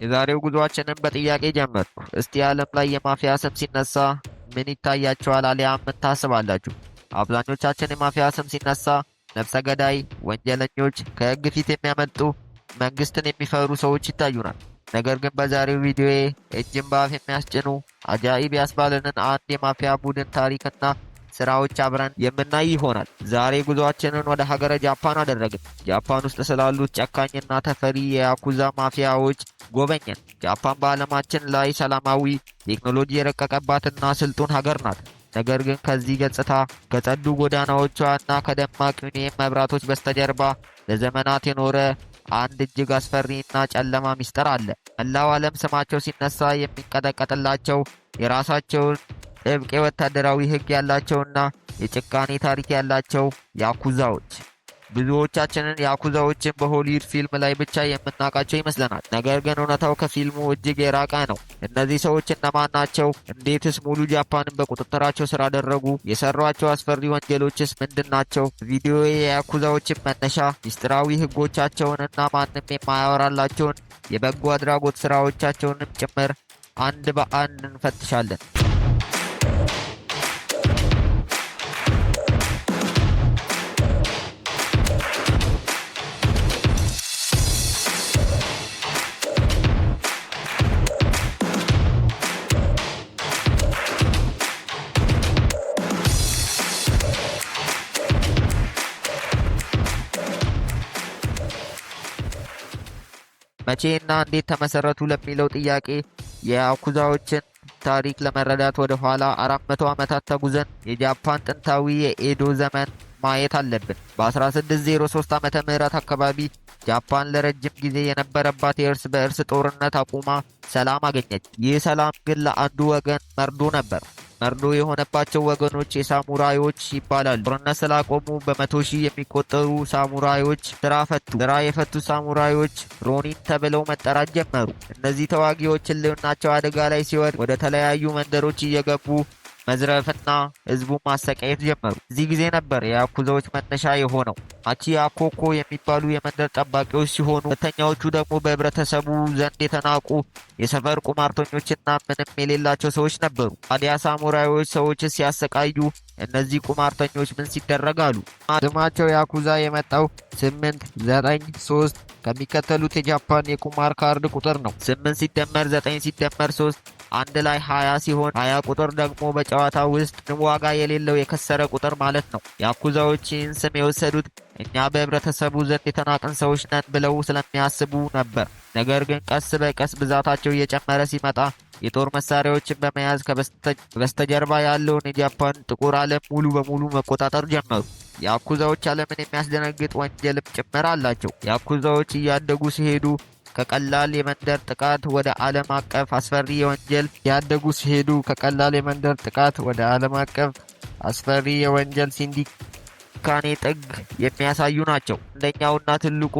የዛሬው ጉዟችንን በጥያቄ ጀመርኩ። እስቲ ዓለም ላይ የማፊያ ስም ሲነሳ ምን ይታያችኋል? አሊያም ምን ታስባላችሁ? አብዛኞቻችን የማፊያ ስም ሲነሳ ነፍሰ ገዳይ፣ ወንጀለኞች፣ ከሕግ ፊት የሚያመልጡ፣ መንግስትን የሚፈሩ ሰዎች ይታዩናል። ነገር ግን በዛሬው ቪዲዮዬ እጅን በአፍ የሚያስጭኑ አጃኢብ ያስባለንን አንድ የማፊያ ቡድን ታሪክና ስራዎች አብረን የምናይ ይሆናል። ዛሬ ጉዞአችንን ወደ ሀገረ ጃፓን አደረግን። ጃፓን ውስጥ ስላሉት ጨካኝና ተፈሪ የያኩዛ ማፊያዎች ጎበኘን። ጃፓን በዓለማችን ላይ ሰላማዊ፣ ቴክኖሎጂ የረቀቀባትና ስልጡን ሀገር ናት። ነገር ግን ከዚህ ገጽታ ከጸዱ ጎዳናዎቿ እና ከደማቅ ዩኒየም መብራቶች በስተጀርባ ለዘመናት የኖረ አንድ እጅግ አስፈሪና ጨለማ ሚስጥር አለ። መላው ዓለም ስማቸው ሲነሳ የሚንቀጠቀጥላቸው የራሳቸውን ጥብቅ የወታደራዊ ሕግ ያላቸውና የጭካኔ ታሪክ ያላቸው ያኩዛዎች። ብዙዎቻችንን ያኩዛዎችን በሆሊውድ ፊልም ላይ ብቻ የምናውቃቸው ይመስለናል። ነገር ግን እውነታው ከፊልሙ እጅግ የራቀ ነው። እነዚህ ሰዎች እነማን ናቸው? እንዴትስ ሙሉ ጃፓንን በቁጥጥራቸው ስር አደረጉ? የሰሯቸው አስፈሪ ወንጀሎችስ ምንድን ናቸው? ቪዲዮዬ የያኩዛዎችን መነሻ፣ ሚስጥራዊ ሕጎቻቸውንና ማንም የማያወራላቸውን የበጎ አድራጎት ስራዎቻቸውንም ጭምር አንድ በአንድ እንፈትሻለን። መቼና እንዴት ተመሰረቱ ለሚለው ጥያቄ የያኩዛዎችን ታሪክ ለመረዳት ወደ ኋላ 400 ዓመታት ተጉዘን የጃፓን ጥንታዊ የኤዶ ዘመን ማየት አለብን። በ1603 ዓመተ ምህረት አካባቢ ጃፓን ለረጅም ጊዜ የነበረባት የእርስ በእርስ ጦርነት አቁማ ሰላም አገኘች። ይህ ሰላም ግን ለአንዱ ወገን መርዶ ነበር። መርዶ የሆነባቸው ወገኖች የሳሙራዮች ይባላሉ። ጦርነት ስላቆሙ በመቶ ሺህ የሚቆጠሩ ሳሙራዮች ስራ የፈቱ ሳሙራዮች ሮኒን ተብለው መጠራት ጀመሩ። እነዚህ ተዋጊዎች ሕልውናቸው አደጋ ላይ ሲወድቅ ወደ ተለያዩ መንደሮች እየገቡ መዝረፍና ህዝቡን ማሰቃየት ጀመሩ። እዚህ ጊዜ ነበር የያኩዛዎች መነሻ የሆነው። አቺ አኮኮ የሚባሉ የመንደር ጠባቂዎች ሲሆኑ፣ ሁለተኛዎቹ ደግሞ በህብረተሰቡ ዘንድ የተናቁ የሰፈር ቁማርተኞችና ምንም የሌላቸው ሰዎች ነበሩ። ታዲያ ሳሙራዮች ሰዎችን ሲያሰቃዩ እነዚህ ቁማርተኞች ምን ሲደረጋሉ? ስማቸው ያኩዛ የመጣው 893 ከሚከተሉት የጃፓን የቁማር ካርድ ቁጥር ነው። 8 ሲደመር 9 ሲደመር 3 አንድ ላይ 20 ሲሆን 20 ቁጥር ደግሞ በጨዋታ ውስጥ ምንም ዋጋ የሌለው የከሰረ ቁጥር ማለት ነው። ያኩዛዎች ይህን ስም የወሰዱት እኛ በህብረተሰቡ ዘንድ የተናቅን ሰዎች ነን ብለው ስለሚያስቡ ነበር። ነገር ግን ቀስ በቀስ ብዛታቸው እየጨመረ ሲመጣ የጦር መሳሪያዎችን በመያዝ ከበስተጀርባ ያለውን የጃፓን ጥቁር ዓለም ሙሉ በሙሉ መቆጣጠር ጀመሩ። ያኩዛዎች ዓለምን የሚያስደነግጥ ወንጀልም ጭምር አላቸው። ያኩዛዎች እያደጉ ሲሄዱ ከቀላል የመንደር ጥቃት ወደ ዓለም አቀፍ አስፈሪ የወንጀል ሲንዲካኔ ጥግ የሚያሳዩ ናቸው። አንደኛውና ትልቁ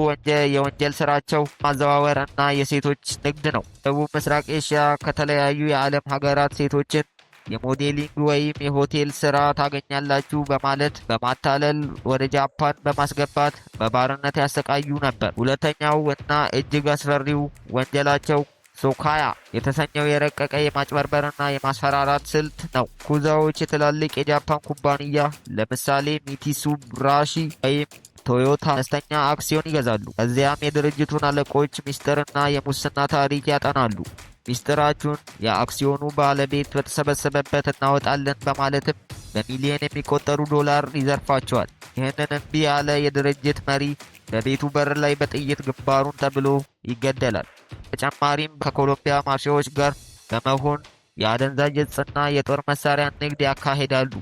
የወንጀል ስራቸው ማዘዋወር እና የሴቶች ንግድ ነው። ደቡብ ምስራቅ ኤሽያ ከተለያዩ የዓለም ሀገራት ሴቶችን የሞዴሊንግ ወይም የሆቴል ስራ ታገኛላችሁ በማለት በማታለል ወደ ጃፓን በማስገባት በባርነት ያሰቃዩ ነበር። ሁለተኛው እና እጅግ አስፈሪው ወንጀላቸው ሶካያ የተሰኘው የረቀቀ የማጭበርበርና የማስፈራራት ስልት ነው። ያኩዛዎች የትላልቅ የጃፓን ኩባንያ ለምሳሌ ሚትሱቢሺ ወይም ቶዮታ አነስተኛ አክሲዮን ይገዛሉ። ከዚያም የድርጅቱን አለቆች ሚስጥርና የሙስና ታሪክ ያጠናሉ። ሚስጥራችሁን የአክሲዮኑ ባለቤት በተሰበሰበበት እናወጣለን በማለትም በሚሊዮን የሚቆጠሩ ዶላር ይዘርፋቸዋል። ይህንን እምቢ ያለ የድርጅት መሪ በቤቱ በር ላይ በጥይት ግንባሩን ተብሎ ይገደላል። በተጨማሪም ከኮሎምቢያ ማፊያዎች ጋር በመሆን የአደንዛዥ ዕፅና የጦር መሳሪያ ንግድ ያካሂዳሉ።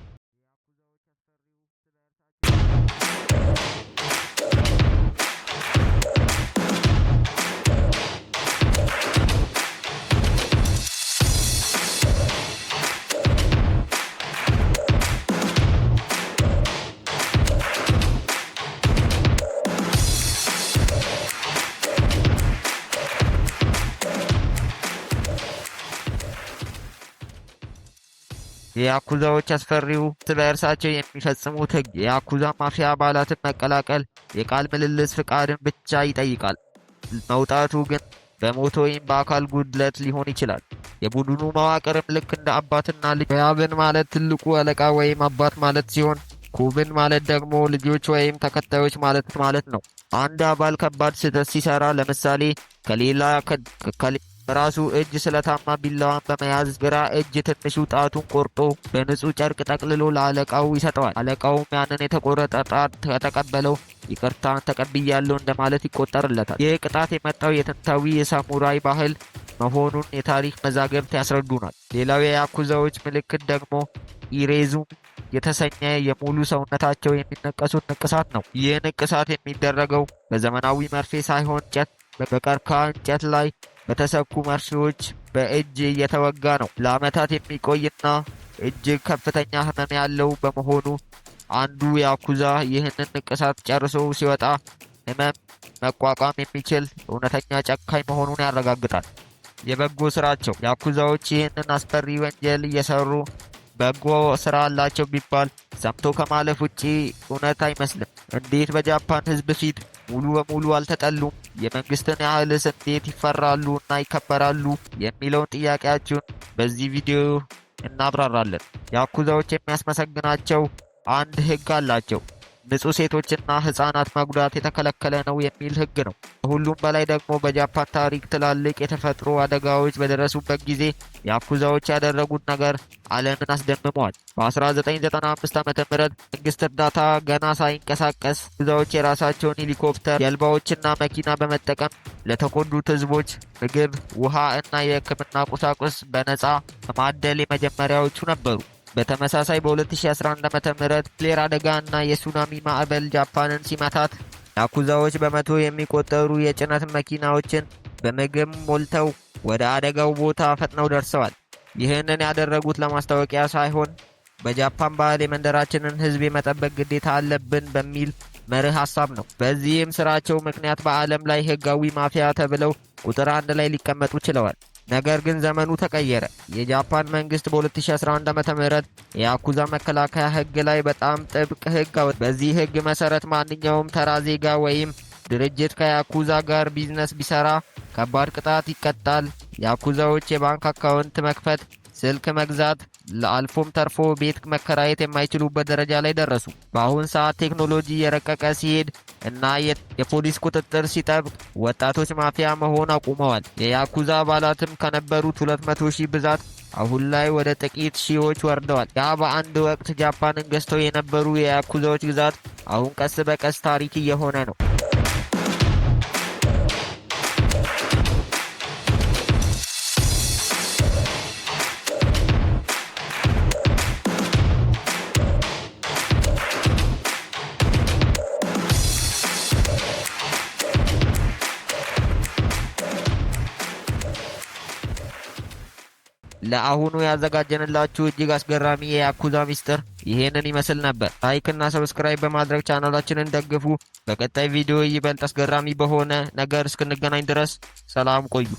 የያኩዛዎች አስፈሪው እርስ በእርሳቸው የሚፈጽሙት ሕግ የያኩዛ ማፊያ አባላትን መቀላቀል የቃል ምልልስ ፍቃድን ብቻ ይጠይቃል። መውጣቱ ግን በሞት ወይም በአካል ጉድለት ሊሆን ይችላል። የቡድኑ መዋቅርም ልክ እንደ አባትና ልጅ ያብን ማለት ትልቁ አለቃ ወይም አባት ማለት ሲሆን ኩብን ማለት ደግሞ ልጆች ወይም ተከታዮች ማለት ነው። አንድ አባል ከባድ ስህተት ሲሰራ ለምሳሌ በራሱ እጅ ስለታማ ቢላዋን በመያዝ ግራ እጅ ትንሹ ጣቱን ቆርጦ በንጹህ ጨርቅ ጠቅልሎ ለአለቃው ይሰጠዋል። አለቃውም ያንን የተቆረጠ ጣት ከተቀበለው ይቅርታን ተቀብያለሁ እንደማለት ይቆጠርለታል። ይህ ቅጣት የመጣው የጥንታዊ የሳሙራይ ባህል መሆኑን የታሪክ መዛግብት ያስረዱናል። ሌላው የያኩዛዎች ምልክት ደግሞ ኢሬዙም የተሰኘ የሙሉ ሰውነታቸው የሚነቀሱት ንቅሳት ነው። ይህ ንቅሳት የሚደረገው በዘመናዊ መርፌ ሳይሆን በቀርከሃ እንጨት ላይ በተሰኩ መርፌዎች በእጅ እየተወጋ ነው። ለዓመታት የሚቆይና እጅግ ከፍተኛ ህመም ያለው በመሆኑ አንዱ ያኩዛ ይህንን ንቅሳት ጨርሶ ሲወጣ ህመም መቋቋም የሚችል እውነተኛ ጨካኝ መሆኑን ያረጋግጣል። የበጎ ስራቸው ያኩዛዎች ይህንን አስፈሪ ወንጀል እየሰሩ በጎ ስራ አላቸው ቢባል ሰምቶ ከማለፍ ውጪ እውነት አይመስልም። እንዴት በጃፓን ህዝብ ፊት ሙሉ በሙሉ አልተጠሉም? የመንግስትን ያህልስ እንዴት ይፈራሉ እና ይከበራሉ? የሚለውን ጥያቄያችሁን በዚህ ቪዲዮ እናብራራለን። ያኩዛዎች የሚያስመሰግናቸው አንድ ህግ አላቸው። ንጹህ ሴቶችና ህፃናት መጉዳት የተከለከለ ነው የሚል ህግ ነው። ከሁሉም በላይ ደግሞ በጃፓን ታሪክ ትላልቅ የተፈጥሮ አደጋዎች በደረሱበት ጊዜ ያኩዛዎች ያደረጉት ነገር ዓለምን አስደምመዋል። በ1995 ዓ.ም መንግስት እርዳታ ገና ሳይንቀሳቀስ ያኩዛዎች የራሳቸውን ሄሊኮፕተር፣ ጀልባዎችና መኪና በመጠቀም ለተጎዱት ህዝቦች ምግብ፣ ውሃ እና የህክምና ቁሳቁስ በነፃ በማደል የመጀመሪያዎቹ ነበሩ። በተመሳሳይ በ2011 ዓ.ም ሌር አደጋ እና የሱናሚ ማዕበል ጃፓንን ሲመታት ያኩዛዎች በመቶ የሚቆጠሩ የጭነት መኪናዎችን በምግብ ሞልተው ወደ አደጋው ቦታ ፈጥነው ደርሰዋል። ይህንን ያደረጉት ለማስታወቂያ ሳይሆን በጃፓን ባህል የመንደራችንን ህዝብ የመጠበቅ ግዴታ አለብን በሚል መርህ ሀሳብ ነው። በዚህም ስራቸው ምክንያት በዓለም ላይ ህጋዊ ማፊያ ተብለው ቁጥር 1 ላይ ሊቀመጡ ችለዋል። ነገር ግን ዘመኑ ተቀየረ። የጃፓን መንግስት በ2011 ዓ.ም የያኩዛ መከላከያ ህግ ላይ በጣም ጥብቅ ህግ አወጣ። በዚህ ህግ መሰረት ማንኛውም ተራ ዜጋ ወይም ድርጅት ከያኩዛ ጋር ቢዝነስ ቢሰራ ከባድ ቅጣት ይቀጣል። ያኩዛዎች የባንክ አካውንት መክፈት፣ ስልክ መግዛት፣ ለአልፎም ተርፎ ቤት መከራየት የማይችሉበት ደረጃ ላይ ደረሱ። በአሁን ሰዓት ቴክኖሎጂ የረቀቀ ሲሄድ እና የፖሊስ ቁጥጥር ሲጠብቅ ወጣቶች ማፊያ መሆን አቁመዋል። የያኩዛ አባላትም ከነበሩት 200,000 ብዛት አሁን ላይ ወደ ጥቂት ሺዎች ወርደዋል። ያ በአንድ ወቅት ጃፓንን ገዝተው የነበሩ የያኩዛዎች ግዛት አሁን ቀስ በቀስ ታሪክ እየሆነ ነው። ለአሁኑ ያዘጋጀንላችሁ እጅግ አስገራሚ የያኩዛ ሚስጥር ይሄንን ይመስል ነበር። ላይክ እና ሰብስክራይብ በማድረግ ቻናላችንን ደግፉ። በቀጣይ ቪዲዮ ይበልጥ አስገራሚ በሆነ ነገር እስክንገናኝ ድረስ ሰላም ቆዩ።